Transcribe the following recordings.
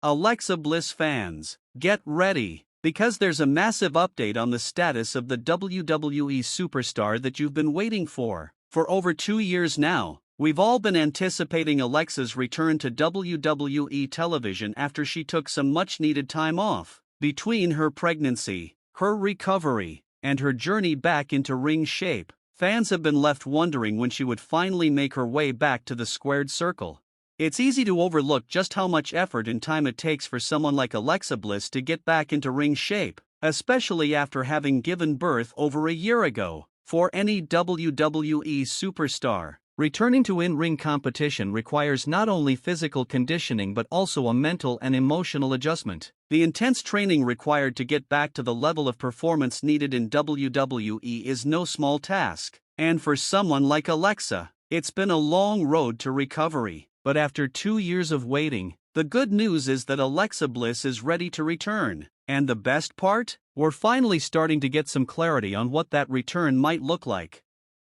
Alexa Bliss fans, get ready, because there's a massive update on the status of the WWE superstar that you've been waiting for. For over 2 years now, we've all been anticipating Alexa's return to WWE television after she took some much-needed time off. Between her pregnancy, her recovery, and her journey back into ring shape, fans have been left wondering when she would finally make her way back to the squared circle. It's easy to overlook just how much effort and time it takes for someone like Alexa Bliss to get back into ring shape, especially after having given birth over a year ago. For any WWE superstar, returning to in-ring competition requires not only physical conditioning but also a mental and emotional adjustment. The intense training required to get back to the level of performance needed in WWE is no small task, and for someone like Alexa, it's been a long road to recovery. But after 2 years of waiting, the good news is that Alexa Bliss is ready to return. And the best part? We're finally starting to get some clarity on what that return might look like.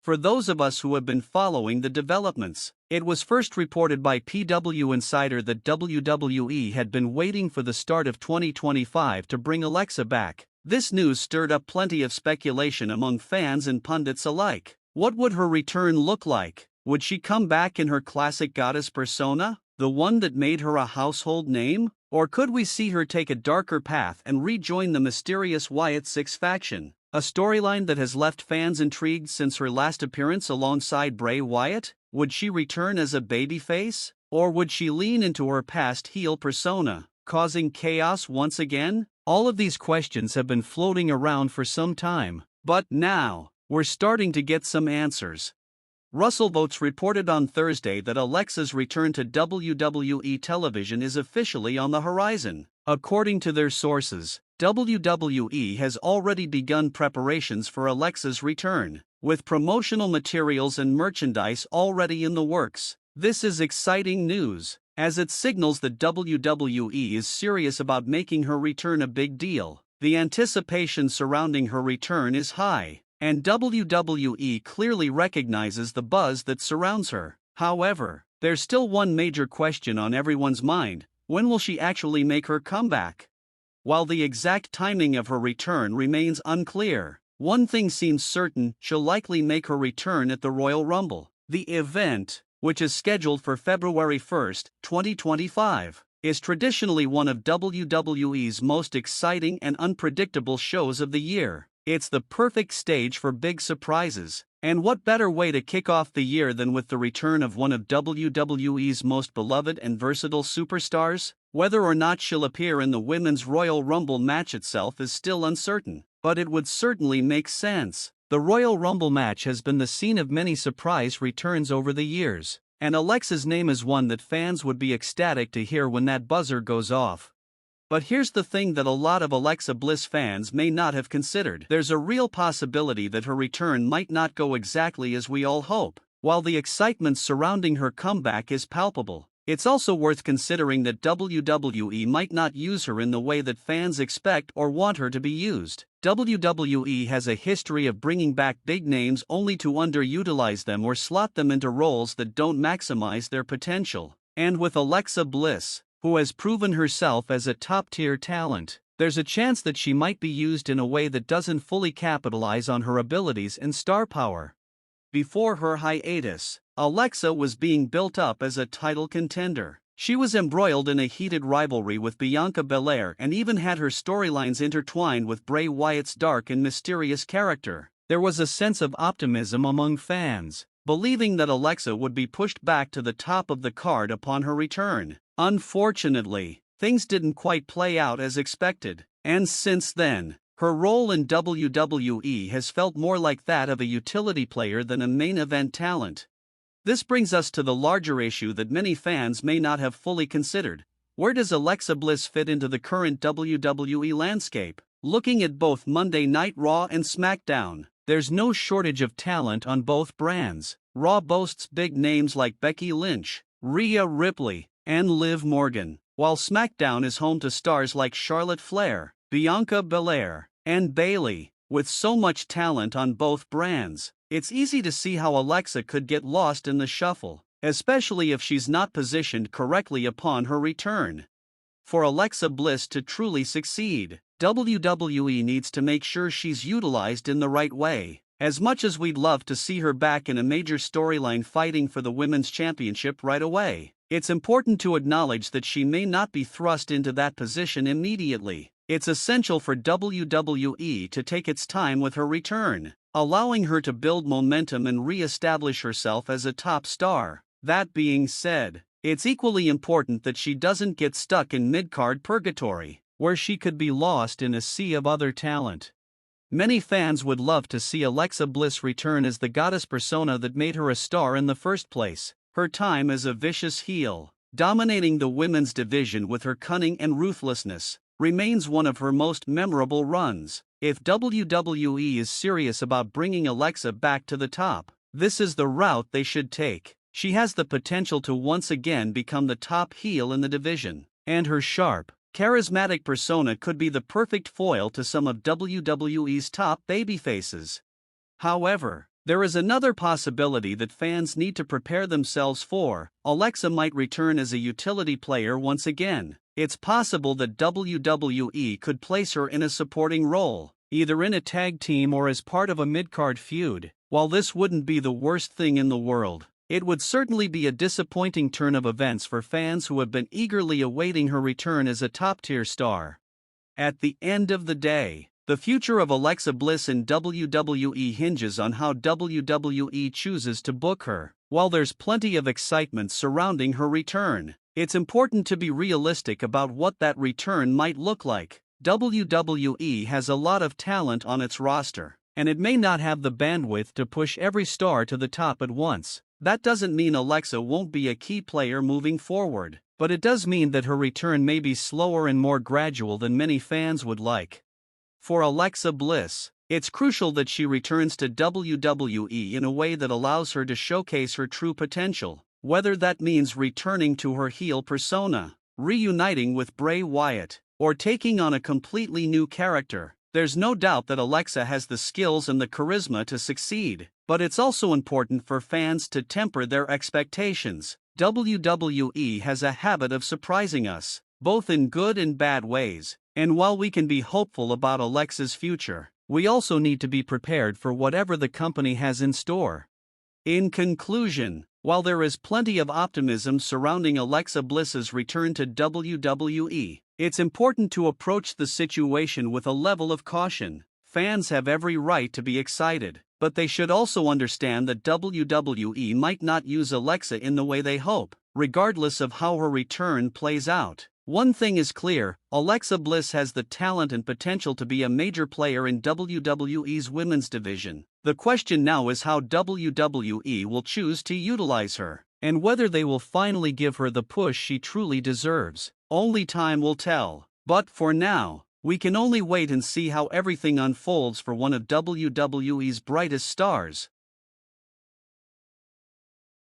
For those of us who have been following the developments, it was first reported by PW Insider that WWE had been waiting for the start of 2025 to bring Alexa back. This news stirred up plenty of speculation among fans and pundits alike. What would her return look like? Would she come back in her classic goddess persona, the one that made her a household name? Or could we see her take a darker path and rejoin the mysterious Wyatt Six faction, a storyline that has left fans intrigued since her last appearance alongside Bray Wyatt? Would she return as a babyface? Or would she lean into her past heel persona, causing chaos once again? All of these questions have been floating around for some time, but now, we're starting to get some answers. Russell Votes reported on Thursday that Alexa's return to WWE television is officially on the horizon. According to their sources, WWE has already begun preparations for Alexa's return, with promotional materials and merchandise already in the works. This is exciting news, as it signals that WWE is serious about making her return a big deal. The anticipation surrounding her return is high, and WWE clearly recognizes the buzz that surrounds her. However, there's still one major question on everyone's mind: when will she actually make her comeback? While the exact timing of her return remains unclear, one thing seems certain: she'll likely make her return at the Royal Rumble. The event, which is scheduled for February 1, 2025, is traditionally one of WWE's most exciting and unpredictable shows of the year. It's the perfect stage for big surprises, and what better way to kick off the year than with the return of one of WWE's most beloved and versatile superstars? Whether or not she'll appear in the Women's Royal Rumble match itself is still uncertain, but it would certainly make sense. The Royal Rumble match has been the scene of many surprise returns over the years, and Alexa's name is one that fans would be ecstatic to hear when that buzzer goes off. But here's the thing that a lot of Alexa Bliss fans may not have considered. There's a real possibility that her return might not go exactly as we all hope. While the excitement surrounding her comeback is palpable, it's also worth considering that WWE might not use her in the way that fans expect or want her to be used. WWE has a history of bringing back big names only to underutilize them or slot them into roles that don't maximize their potential. And with Alexa Bliss, who has proven herself as a top-tier talent, there's a chance that she might be used in a way that doesn't fully capitalize on her abilities and star power. Before her hiatus, Alexa was being built up as a title contender. She was embroiled in a heated rivalry with Bianca Belair and even had her storylines intertwined with Bray Wyatt's dark and mysterious character. There was a sense of optimism among fans, believing that Alexa would be pushed back to the top of the card upon her return. Unfortunately, things didn't quite play out as expected, and since then, her role in WWE has felt more like that of a utility player than a main event talent. This brings us to the larger issue that many fans may not have fully considered: where does Alexa Bliss fit into the current WWE landscape? Looking at both Monday Night Raw and SmackDown, there's no shortage of talent on both brands. Raw boasts big names like Becky Lynch, Rhea Ripley, and Liv Morgan, while SmackDown is home to stars like Charlotte Flair, Bianca Belair, and Bayley. With so much talent on both brands, it's easy to see how Alexa could get lost in the shuffle, especially if she's not positioned correctly upon her return. For Alexa Bliss to truly succeed, WWE needs to make sure she's utilized in the right way. As much as we'd love to see her back in a major storyline fighting for the Women's Championship right away, it's important to acknowledge that she may not be thrust into that position immediately. It's essential for WWE to take its time with her return, allowing her to build momentum and re-establish herself as a top star. That being said, it's equally important that she doesn't get stuck in mid-card purgatory, where she could be lost in a sea of other talent. Many fans would love to see Alexa Bliss return as the goddess persona that made her a star in the first place. Her time as a vicious heel, dominating the women's division with her cunning and ruthlessness, remains one of her most memorable runs. If WWE is serious about bringing Alexa back to the top, this is the route they should take. She has the potential to once again become the top heel in the division, and her sharp, charismatic persona could be the perfect foil to some of WWE's top babyfaces. However, there is another possibility that fans need to prepare themselves for. Alexa might return as a utility player once again. It's possible that WWE could place her in a supporting role, either in a tag team or as part of a mid-card feud. While this wouldn't be the worst thing in the world, it would certainly be a disappointing turn of events for fans who have been eagerly awaiting her return as a top-tier star. At the end of the day, the future of Alexa Bliss in WWE hinges on how WWE chooses to book her. While there's plenty of excitement surrounding her return, it's important to be realistic about what that return might look like. WWE has a lot of talent on its roster, and it may not have the bandwidth to push every star to the top at once. That doesn't mean Alexa won't be a key player moving forward, but it does mean that her return may be slower and more gradual than many fans would like. For Alexa Bliss, it's crucial that she returns to WWE in a way that allows her to showcase her true potential, whether that means returning to her heel persona, reuniting with Bray Wyatt, or taking on a completely new character. There's no doubt that Alexa has the skills and the charisma to succeed, but it's also important for fans to temper their expectations. WWE has a habit of surprising us, both in good and bad ways, and while we can be hopeful about Alexa's future, we also need to be prepared for whatever the company has in store. In conclusion, while there is plenty of optimism surrounding Alexa Bliss's return to WWE, it's important to approach the situation with a level of caution. Fans have every right to be excited, but they should also understand that WWE might not use Alexa in the way they hope, regardless of how her return plays out. One thing is clear, Alexa Bliss has the talent and potential to be a major player in WWE's women's division. The question now is how WWE will choose to utilize her, and whether they will finally give her the push she truly deserves. Only time will tell. But for now, we can only wait and see how everything unfolds for one of WWE's brightest stars.